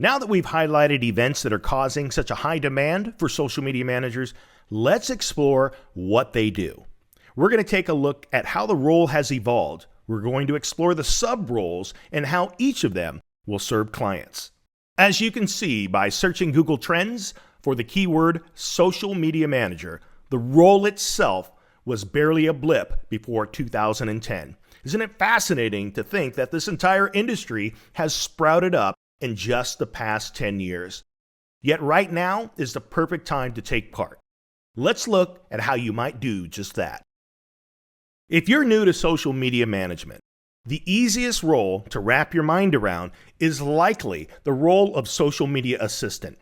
Now that we've highlighted events that are causing such a high demand for social media managers, let's explore what they do. We're going to take a look at how the role has evolved. We're going to explore the sub-roles and how each of them will serve clients. As you can see by searching Google Trends for the keyword social media manager, the role itself was barely a blip before 2010. Isn't it fascinating to think that this entire industry has sprouted up in just the past 10 years? Yet right now is the perfect time to take part. Let's look at how you might do just that. If you're new to social media management, the easiest role to wrap your mind around is likely the role of social media assistant.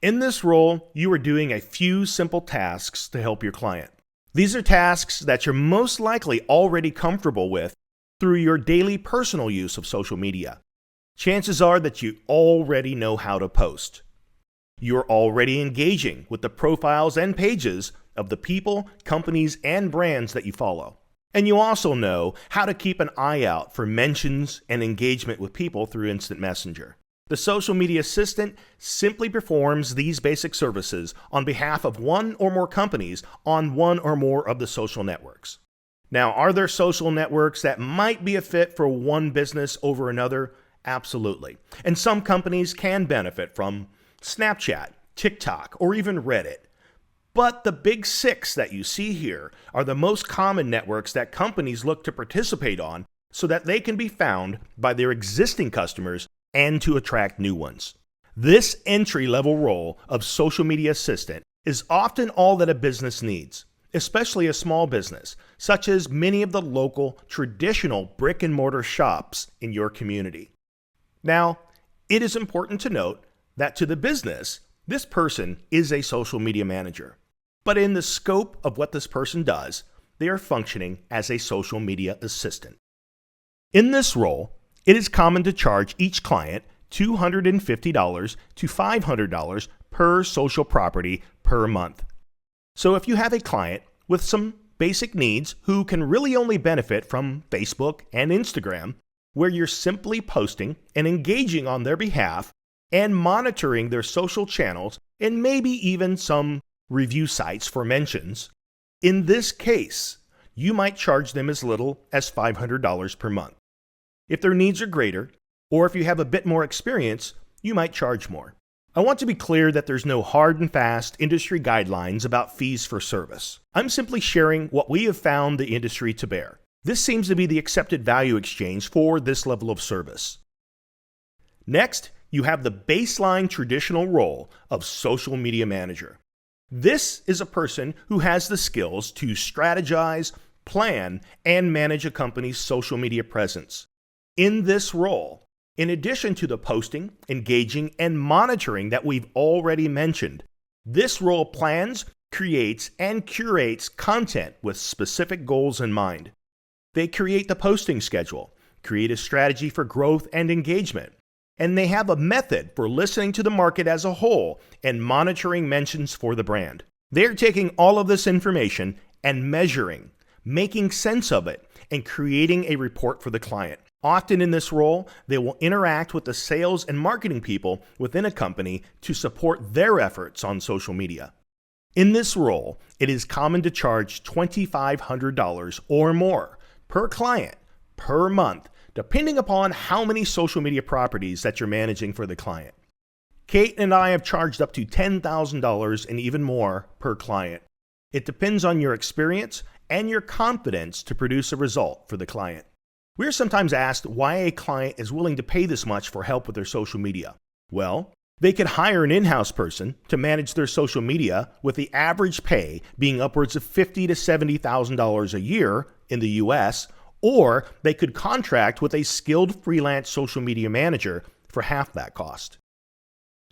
In this role, you are doing a few simple tasks to help your client. These are tasks that you're most likely already comfortable with through your daily personal use of social media. Chances are that you already know how to post. You're already engaging with the profiles and pages of the people, companies, and brands that you follow. And you also know how to keep an eye out for mentions and engagement with people through Instant Messenger. The social media assistant simply performs these basic services on behalf of one or more companies on one or more of the social networks. Now, are there social networks that might be a fit for one business over another? Absolutely. And some companies can benefit from Snapchat, TikTok, or even Reddit. But the big six that you see here are the most common networks that companies look to participate on so that they can be found by their existing customers and to attract new ones. This entry-level role of social media assistant is often all that a business needs, especially a small business, such as many of the local traditional brick-and-mortar shops in your community. Now, it is important to note that to the business, this person is a social media manager. But in the scope of what this person does, they are functioning as a social media assistant. In this role, it is common to charge each client $250 to $500 per social property per month. So if you have a client with some basic needs who can really only benefit from Facebook and Instagram, where you're simply posting and engaging on their behalf and monitoring their social channels and maybe even some review sites for mentions, in this case, you might charge them as little as $500 per month. If their needs are greater, or if you have a bit more experience, you might charge more. I want to be clear that there's no hard and fast industry guidelines about fees for service. I'm simply sharing what we have found the industry to bear. This seems to be the accepted value exchange for this level of service. Next, you have the baseline traditional role of social media manager. This is a person who has the skills to strategize, plan, and manage a company's social media presence. In this role, in addition to the posting, engaging, and monitoring that we've already mentioned, this role plans, creates, and curates content with specific goals in mind. They create the posting schedule, create a strategy for growth and engagement, and they have a method for listening to the market as a whole and monitoring mentions for the brand. They're taking all of this information and measuring, making sense of it, and creating a report for the client. Often in this role, they will interact with the sales and marketing people within a company to support their efforts on social media. In this role, it is common to charge $2,500 or more per client per month, depending upon how many social media properties that you're managing for the client. Kate and I have charged up to $10,000 and even more per client. It depends on your experience and your confidence to produce a result for the client. We're sometimes asked why a client is willing to pay this much for help with their social media. Well, they could hire an in-house person to manage their social media, with the average pay being upwards of $50,000 to $70,000 a year in the US, or they could contract with a skilled freelance social media manager for half that cost.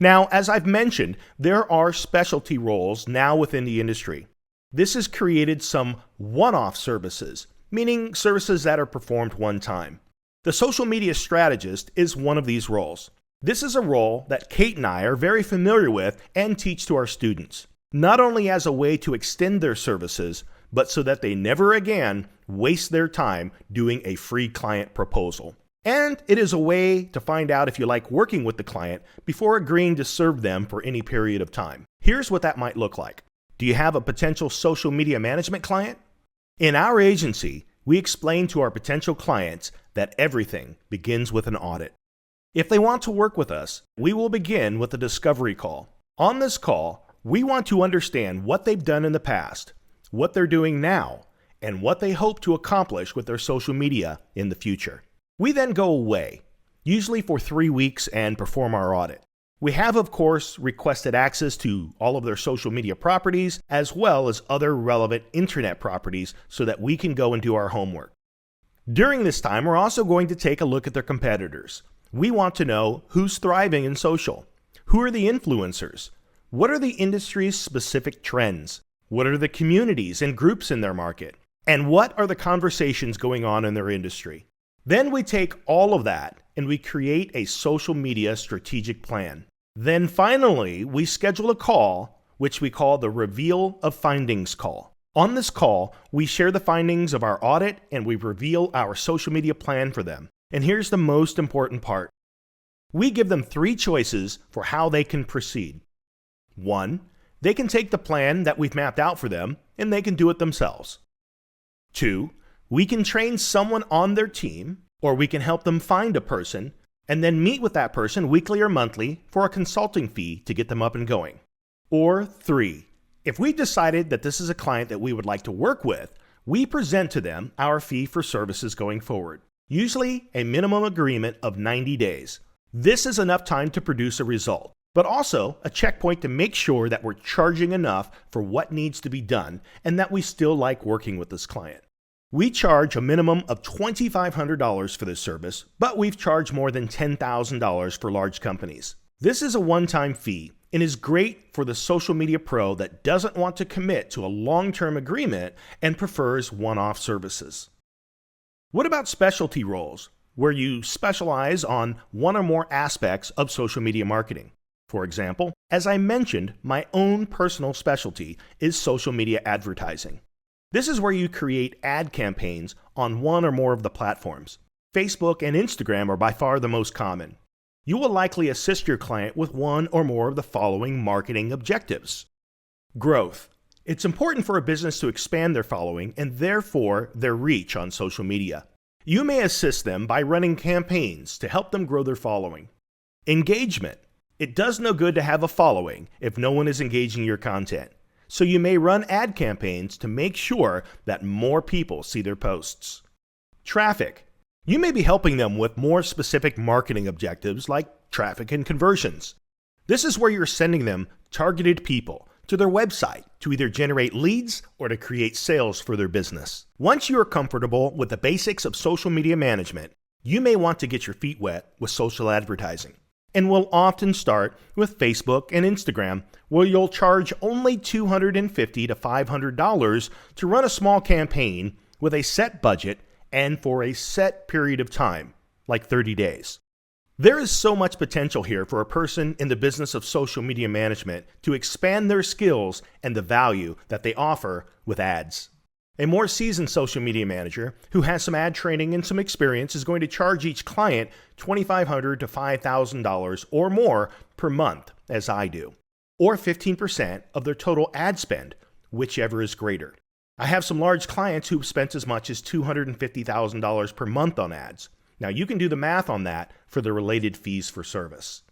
Now, as I've mentioned, there are specialty roles now within the industry. This has created some one-off services, meaning services that are performed one time. The social media strategist is one of these roles. This is a role that Kate and I are very familiar with and teach to our students, not only as a way to extend their services, but so that they never again waste their time doing a free client proposal. And it is a way to find out if you like working with the client before agreeing to serve them for any period of time. Here's what that might look like. Do you have a potential social media management client? In our agency, we explain to our potential clients that everything begins with an audit. If they want to work with us, we will begin with a discovery call. On this call, we want to understand what they've done in the past, what they're doing now, and what they hope to accomplish with their social media in the future. We then go away, usually for 3 weeks, and perform our audit. We have, of course, requested access to all of their social media properties, as well as other relevant internet properties so that we can go and do our homework. During this time, we're also going to take a look at their competitors. We want to know who's thriving in social. Who are the influencers? What are the industry's specific trends? What are the communities and groups in their market? And what are the conversations going on in their industry? Then we take all of that and we create a social media strategic plan. Then finally, we schedule a call, which we call the Reveal of Findings call. On this call, we share the findings of our audit and we reveal our social media plan for them. And here's the most important part. We give them 3 choices for how they can proceed. 1, they can take the plan that we've mapped out for them and they can do it themselves. 2, we can train someone on their team, or we can help them find a person and then meet with that person weekly or monthly for a consulting fee to get them up and going. Or 3, if we've decided that this is a client that we would like to work with, we present to them our fee for services going forward, usually a minimum agreement of 90 days. This is enough time to produce a result, but also a checkpoint to make sure that we're charging enough for what needs to be done and that we still like working with this client. We charge a minimum of $2,500 for this service, but we've charged more than $10,000 for large companies. This is a one-time fee and is great for the social media pro that doesn't want to commit to a long-term agreement and prefers one-off services. What about specialty roles, where you specialize on one or more aspects of social media marketing? For example, as I mentioned, my own personal specialty is social media advertising. This is where you create ad campaigns on one or more of the platforms. Facebook and Instagram are by far the most common. You will likely assist your client with one or more of the following marketing objectives. Growth. It's important for a business to expand their following and therefore their reach on social media. You may assist them by running campaigns to help them grow their following. Engagement. It does no good to have a following if no one is engaging your content. So you may run ad campaigns to make sure that more people see their posts. Traffic. You may be helping them with more specific marketing objectives like traffic and conversions. This is where you're sending them targeted people to their website to either generate leads or to create sales for their business. Once you are comfortable with the basics of social media management, you may want to get your feet wet with social advertising. And we'll often start with Facebook and Instagram, where you'll charge only $250 to $500 to run a small campaign with a set budget and for a set period of time, like 30 days. There is so much potential here for a person in the business of social media management to expand their skills and the value that they offer with ads. A more seasoned social media manager who has some ad training and some experience is going to charge each client $2,500 to $5,000 or more per month, as I do, or 15% of their total ad spend, whichever is greater. I have some large clients who've spent as much as $250,000 per month on ads. Now you can do the math on that for the related fees for service.